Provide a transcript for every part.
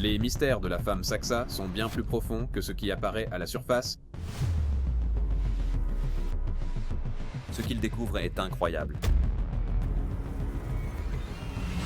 Les mystères de la femme Saksa sont bien plus profonds que ce qui apparaît à la surface. Ce qu'il découvre est incroyable.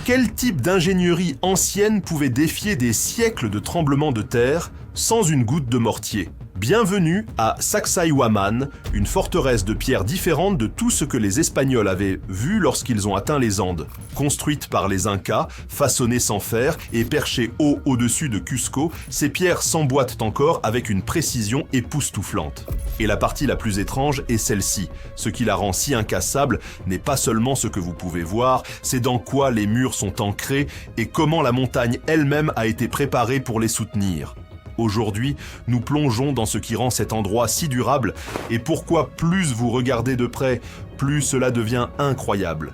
Quel type d'ingénierie ancienne pouvait défier des siècles de tremblements de terre sans une goutte de mortier? Bienvenue à Sacsayhuaman, une forteresse de pierres différente de tout ce que les Espagnols avaient vu lorsqu'ils ont atteint les Andes. Construite par les Incas, façonnée sans fer et perchée haut au-dessus de Cusco, ces pierres s'emboîtent encore avec une précision époustouflante. Et la partie la plus étrange est celle-ci. Ce qui la rend si incassable n'est pas seulement ce que vous pouvez voir, c'est dans quoi les murs sont ancrés et comment la montagne elle-même a été préparée pour les soutenir. Aujourd'hui, nous plongeons dans ce qui rend cet endroit si durable et pourquoi plus vous regardez de près, plus cela devient incroyable.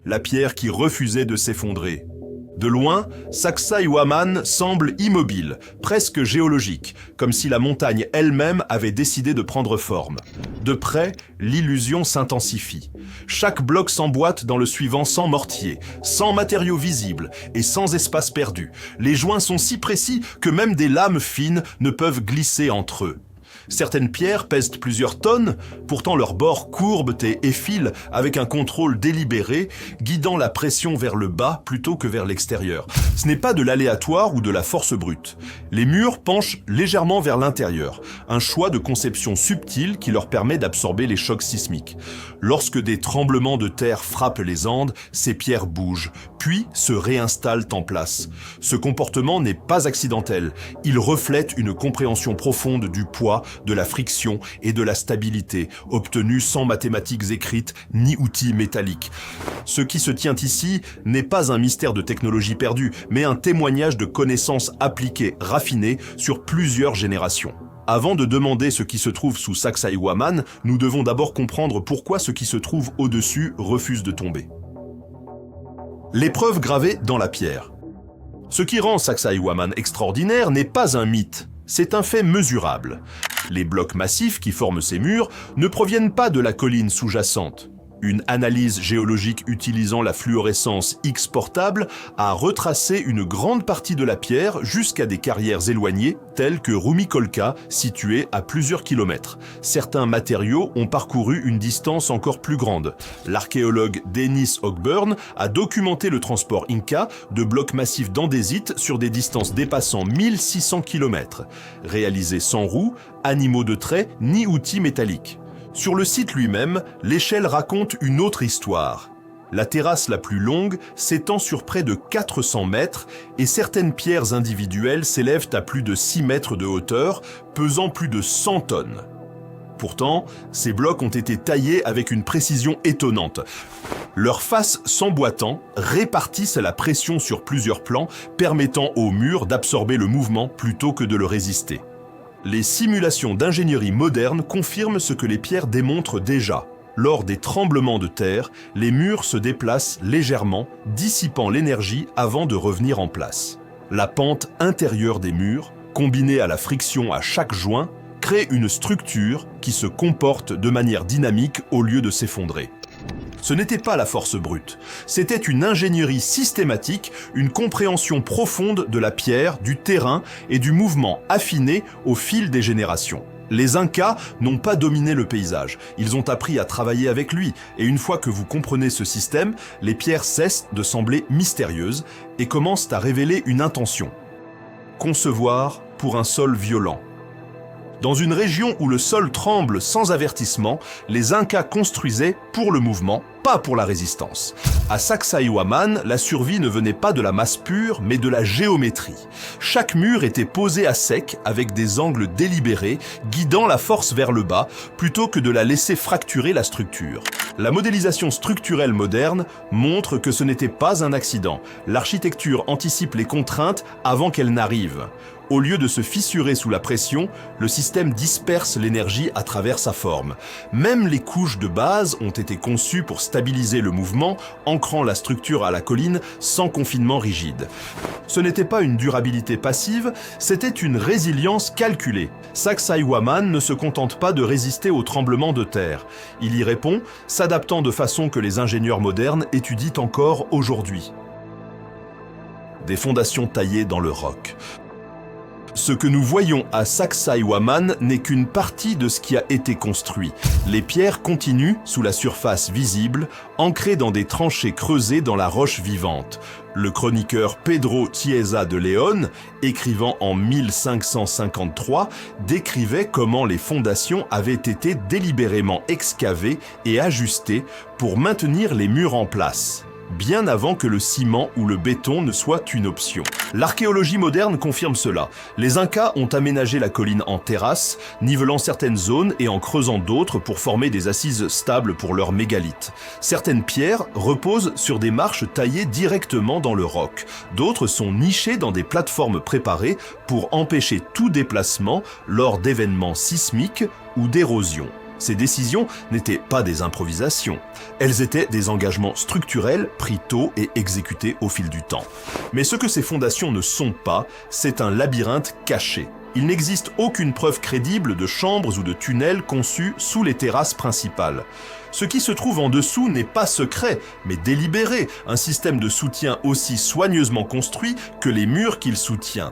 La pierre qui refusait de s'effondrer. De loin, Sacsayhuaman semble immobile, presque géologique, comme si la montagne elle-même avait décidé de prendre forme. De près, l'illusion s'intensifie. Chaque bloc s'emboîte dans le suivant sans mortier, sans matériaux visibles et sans espace perdu. Les joints sont si précis que même des lames fines ne peuvent glisser entre eux. Certaines pierres pèsent plusieurs tonnes, pourtant leurs bords courbent et effilent avec un contrôle délibéré, guidant la pression vers le bas plutôt que vers l'extérieur. Ce n'est pas de l'aléatoire ou de la force brute. Les murs penchent légèrement vers l'intérieur, un choix de conception subtil qui leur permet d'absorber les chocs sismiques. Lorsque des tremblements de terre frappent les Andes, ces pierres bougent, puis se réinstallent en place. Ce comportement n'est pas accidentel, il reflète une compréhension profonde du poids, de la friction et de la stabilité, obtenue sans mathématiques écrites ni outils métalliques. Ce qui se tient ici n'est pas un mystère de technologie perdue, mais un témoignage de connaissances appliquées, raffinées sur plusieurs générations. Avant de demander ce qui se trouve sous Sacsayhuaman, nous devons d'abord comprendre pourquoi ce qui se trouve au-dessus refuse de tomber. L'épreuve gravée dans la pierre. Ce qui rend Sacsayhuaman extraordinaire n'est pas un mythe, c'est un fait mesurable. Les blocs massifs qui forment ces murs ne proviennent pas de la colline sous-jacente. Une analyse géologique utilisant la fluorescence X portable a retracé une grande partie de la pierre jusqu'à des carrières éloignées telles que Rumicolca, située à plusieurs kilomètres. Certains matériaux ont parcouru une distance encore plus grande. L'archéologue Dennis Ogburn a documenté le transport Inca de blocs massifs d'andésite sur des distances dépassant 1600 km, réalisés sans roues, animaux de trait ni outils métalliques. Sur le site lui-même, l'échelle raconte une autre histoire. La terrasse la plus longue s'étend sur près de 400 mètres et certaines pierres individuelles s'élèvent à plus de 6 mètres de hauteur, pesant plus de 100 tonnes. Pourtant, ces blocs ont été taillés avec une précision étonnante. Leurs faces s'emboîtant répartissent la pression sur plusieurs plans, permettant au mur d'absorber le mouvement plutôt que de le résister. Les simulations d'ingénierie moderne confirment ce que les pierres démontrent déjà. Lors des tremblements de terre, les murs se déplacent légèrement, dissipant l'énergie avant de revenir en place. La pente intérieure des murs, combinée à la friction à chaque joint, crée une structure qui se comporte de manière dynamique au lieu de s'effondrer. Ce n'était pas la force brute, c'était une ingénierie systématique, une compréhension profonde de la pierre, du terrain et du mouvement affiné au fil des générations. Les Incas n'ont pas dominé le paysage, ils ont appris à travailler avec lui, et une fois que vous comprenez ce système, les pierres cessent de sembler mystérieuses et commencent à révéler une intention. Concevoir pour un sol violent. Dans une région où le sol tremble sans avertissement, les Incas construisaient pour le mouvement, pas pour la résistance. À Sacsayhuaman, la survie ne venait pas de la masse pure, mais de la géométrie. Chaque mur était posé à sec avec des angles délibérés, guidant la force vers le bas, plutôt que de la laisser fracturer la structure. La modélisation structurelle moderne montre que ce n'était pas un accident. L'architecture anticipe les contraintes avant qu'elles n'arrivent. Au lieu de se fissurer sous la pression, le système disperse l'énergie à travers sa forme. Même les couches de base ont été conçues pour stabiliser le mouvement, ancrant la structure à la colline sans confinement rigide. Ce n'était pas une durabilité passive, c'était une résilience calculée. Sacsayhuaman ne se contente pas de résister aux tremblements de terre. Il y répond, s'adaptant de façon que les ingénieurs modernes étudient encore aujourd'hui. Des fondations taillées dans le roc. Ce que nous voyons à Sacsayhuaman n'est qu'une partie de ce qui a été construit. Les pierres continuent, sous la surface visible, ancrées dans des tranchées creusées dans la roche vivante. Le chroniqueur Pedro Chiesa de León, écrivant en 1553, décrivait comment les fondations avaient été délibérément excavées et ajustées pour maintenir les murs en place, bien avant que le ciment ou le béton ne soit une option. L'archéologie moderne confirme cela. Les Incas ont aménagé la colline en terrasse, nivelant certaines zones et en creusant d'autres pour former des assises stables pour leurs mégalithes. Certaines pierres reposent sur des marches taillées directement dans le roc. D'autres sont nichées dans des plateformes préparées pour empêcher tout déplacement lors d'événements sismiques ou d'érosion. Ces décisions n'étaient pas des improvisations. Elles étaient des engagements structurels pris tôt et exécutés au fil du temps. Mais ce que ces fondations ne sont pas, c'est un labyrinthe caché. Il n'existe aucune preuve crédible de chambres ou de tunnels conçus sous les terrasses principales. Ce qui se trouve en dessous n'est pas secret, mais délibéré, un système de soutien aussi soigneusement construit que les murs qu'il soutient.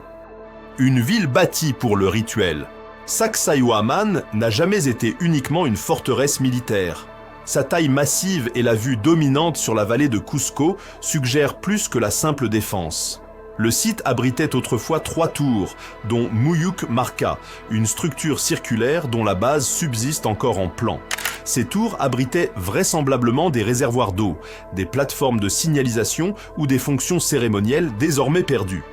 Une ville bâtie pour le rituel. Sacsayhuaman n'a jamais été uniquement une forteresse militaire. Sa taille massive et la vue dominante sur la vallée de Cusco suggèrent plus que la simple défense. Le site abritait autrefois 3 tours, dont Muyuk Marca, une structure circulaire dont la base subsiste encore en plan. Ces tours abritaient vraisemblablement des réservoirs d'eau, des plateformes de signalisation ou des fonctions cérémonielles désormais perdues.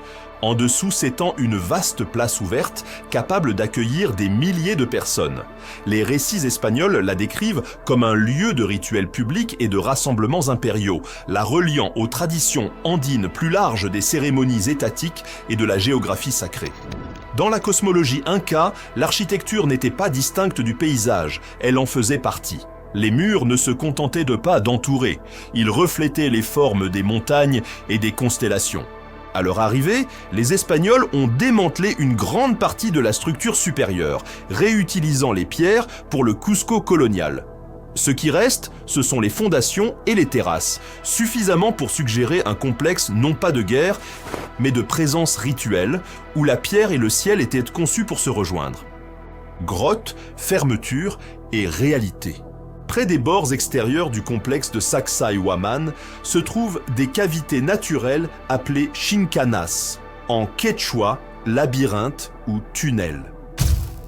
En dessous s'étend une vaste place ouverte, capable d'accueillir des milliers de personnes. Les récits espagnols la décrivent comme un lieu de rituels publics et de rassemblements impériaux, la reliant aux traditions andines plus larges des cérémonies étatiques et de la géographie sacrée. Dans la cosmologie inca, l'architecture n'était pas distincte du paysage, elle en faisait partie. Les murs ne se contentaient de pas d'entourer, ils reflétaient les formes des montagnes et des constellations. À leur arrivée, les Espagnols ont démantelé une grande partie de la structure supérieure, réutilisant les pierres pour le Cusco colonial. Ce qui reste, ce sont les fondations et les terrasses, suffisamment pour suggérer un complexe non pas de guerre, mais de présence rituelle, où la pierre et le ciel étaient conçus pour se rejoindre. Grotte, fermeture et réalité. Près des bords extérieurs du complexe de Sacsayhuaman se trouvent des cavités naturelles appelées chincanas, en quechua, labyrinthe ou tunnel.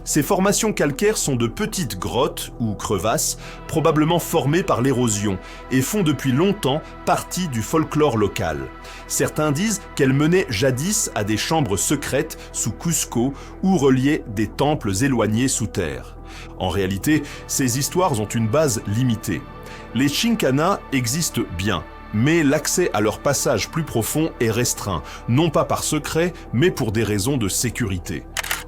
Ces formations calcaires sont de petites grottes ou crevasses, probablement formées par l'érosion, et font depuis longtemps partie du folklore local. Certains disent qu'elles menaient jadis à des chambres secrètes sous Cusco ou reliaient des temples éloignés sous terre. En réalité, ces histoires ont une base limitée. Les chincanas existent bien, mais l'accès à leur passage plus profond est restreint, non pas par secret, mais pour des raisons de sécurité.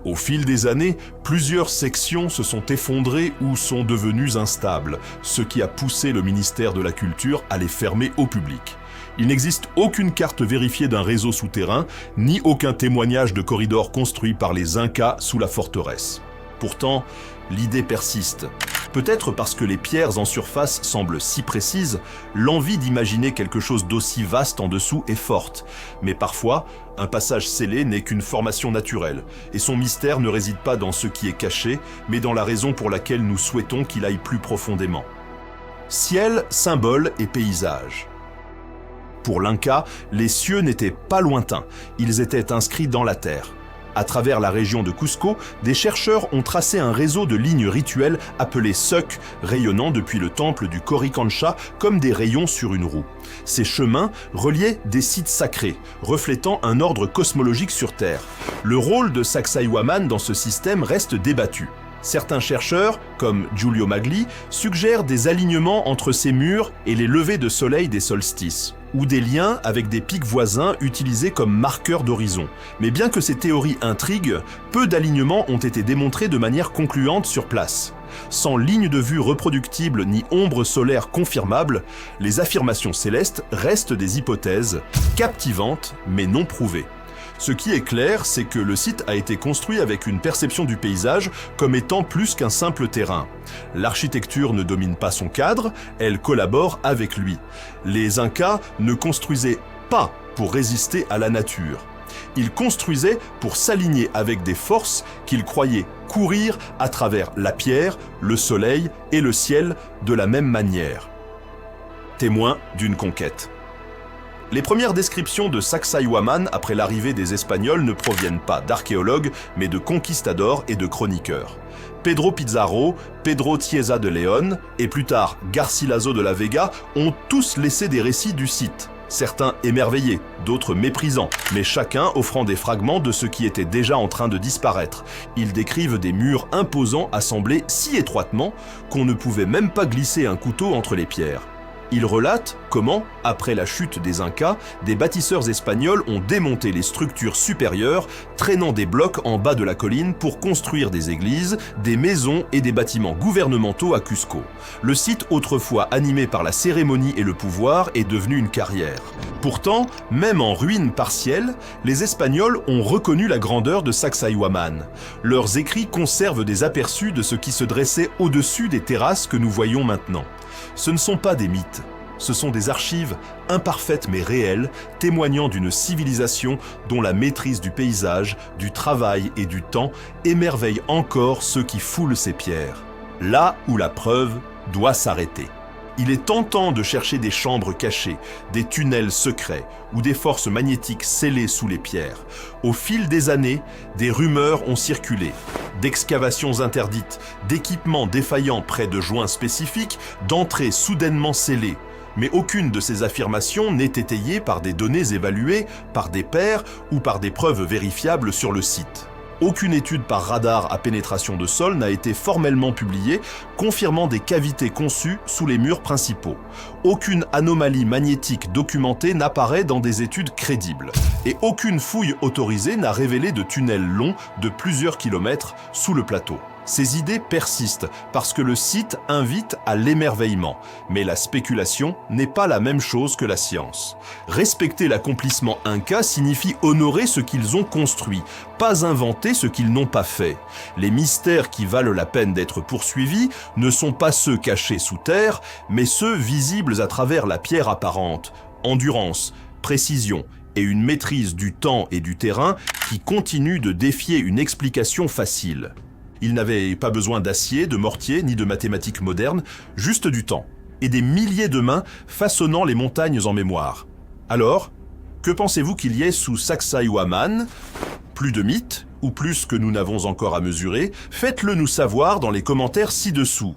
Au fil des années, plusieurs sections se sont effondrées ou sont devenues instables, ce qui a poussé le ministère de la Culture à les fermer au public. Il n'existe aucune carte vérifiée d'un réseau souterrain, ni aucun témoignage de corridors construits par les Incas sous la forteresse. Pourtant, l'idée persiste. Peut-être parce que les pierres en surface semblent si précises, l'envie d'imaginer quelque chose d'aussi vaste en dessous est forte. Mais parfois, un passage scellé n'est qu'une formation naturelle, et son mystère ne réside pas dans ce qui est caché, mais dans la raison pour laquelle nous souhaitons qu'il aille plus profondément. Ciel, symbole et paysage. Pour l'Inca, les cieux n'étaient pas lointains, ils étaient inscrits dans la terre. À travers la région de Cusco, des chercheurs ont tracé un réseau de lignes rituelles appelées suc, rayonnant depuis le temple du Coricancha comme des rayons sur une roue. Ces chemins reliaient des sites sacrés, reflétant un ordre cosmologique sur Terre. Le rôle de Sacsayhuaman dans ce système reste débattu. Certains chercheurs, comme Giulio Magli, suggèrent des alignements entre ces murs et les levées de soleil des solstices, ou des liens avec des pics voisins utilisés comme marqueurs d'horizon. Mais bien que ces théories intriguent, peu d'alignements ont été démontrés de manière concluante sur place. Sans ligne de vue reproductible ni ombre solaire confirmable, les affirmations célestes restent des hypothèses captivantes mais non prouvées. Ce qui est clair, c'est que le site a été construit avec une perception du paysage comme étant plus qu'un simple terrain. L'architecture ne domine pas son cadre, elle collabore avec lui. Les Incas ne construisaient pas pour résister à la nature. Ils construisaient pour s'aligner avec des forces qu'ils croyaient courir à travers la pierre, le soleil et le ciel de la même manière. Témoin d'une conquête. Les premières descriptions de Sacsayhuaman après l'arrivée des Espagnols ne proviennent pas d'archéologues, mais de conquistadors et de chroniqueurs. Pedro Pizarro, Pedro Chiesa de León et plus tard Garcilaso de la Vega ont tous laissé des récits du site. Certains émerveillés, d'autres méprisants, mais chacun offrant des fragments de ce qui était déjà en train de disparaître. Ils décrivent des murs imposants assemblés si étroitement qu'on ne pouvait même pas glisser un couteau entre les pierres. Il relate comment, après la chute des Incas, des bâtisseurs espagnols ont démonté les structures supérieures, traînant des blocs en bas de la colline pour construire des églises, des maisons et des bâtiments gouvernementaux à Cusco. Le site, autrefois animé par la cérémonie et le pouvoir, est devenu une carrière. Pourtant, même en ruine partielle, les Espagnols ont reconnu la grandeur de Sacsayhuaman. Leurs écrits conservent des aperçus de ce qui se dressait au-dessus des terrasses que nous voyons maintenant. Ce ne sont pas des mythes, ce sont des archives imparfaites mais réelles, témoignant d'une civilisation dont la maîtrise du paysage, du travail et du temps émerveille encore ceux qui foulent ces pierres. Là où la preuve doit s'arrêter. Il est tentant de chercher des chambres cachées, des tunnels secrets ou des forces magnétiques scellées sous les pierres. Au fil des années, des rumeurs ont circulé, d'excavations interdites, d'équipements défaillants près de joints spécifiques, d'entrées soudainement scellées. Mais aucune de ces affirmations n'est étayée par des données évaluées, par des pairs ou par des preuves vérifiables sur le site. Aucune étude par radar à pénétration de sol n'a été formellement publiée, confirmant des cavités conçues sous les murs principaux. Aucune anomalie magnétique documentée n'apparaît dans des études crédibles. Et aucune fouille autorisée n'a révélé de tunnels longs de plusieurs kilomètres sous le plateau. Ces idées persistent parce que le site invite à l'émerveillement. Mais la spéculation n'est pas la même chose que la science. Respecter l'accomplissement inca signifie honorer ce qu'ils ont construit, pas inventer ce qu'ils n'ont pas fait. Les mystères qui valent la peine d'être poursuivis ne sont pas ceux cachés sous terre, mais ceux visibles à travers la pierre apparente. Endurance, précision et une maîtrise du temps et du terrain qui continuent de défier une explication facile. Ils n'avaient pas besoin d'acier, de mortier, ni de mathématiques modernes, juste du temps, et des milliers de mains façonnant les montagnes en mémoire. Alors, que pensez-vous qu'il y ait sous Sacsayhuaman? Plus de mythes, ou plus que nous n'avons encore à mesurer? Faites-le nous savoir dans les commentaires ci-dessous.